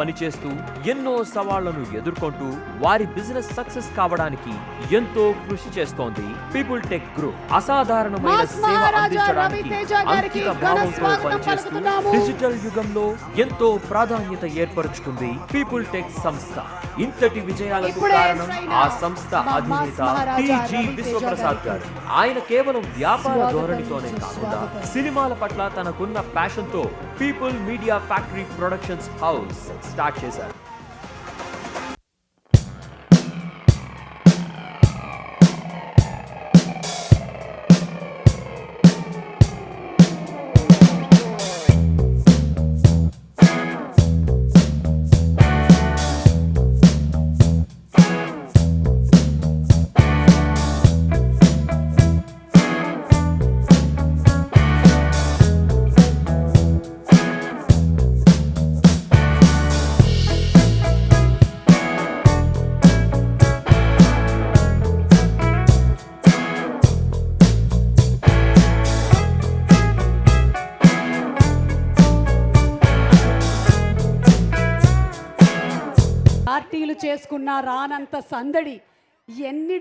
పనిచేస్తూ ఎన్నో సవాళ్లను ఎదుర్కొంటూ వారి బిజినెస్ సక్సెస్ కావడానికి ఎంతో కృషి చేస్తోంది పీపుల్ టెక్ గ్రూప్. అసాధారణమైన సేవ అందించడానికి అంకిత భావంతో పనిచేస్తూ డిజిటల్ యుగంలో ఎంతో ప్రాధాన్యత ఏర్పరచుకుంది పీపుల్ టెక్ సంస్థ. ఇంతటి విజయాలకు కారణం ఆ సంస్థ అధినేత టి.జి. విశ్వప్రసాద్ గారు. ఆయన కేవలం వ్యాపార ధోరణితోనే కాకుండా సినిమాల పట్ల తనకున్న ప్యాషన్ తో people media factory productions house start చేశారు. పార్టీలు చేసుకున్న రానంత సందడి ఎన్ని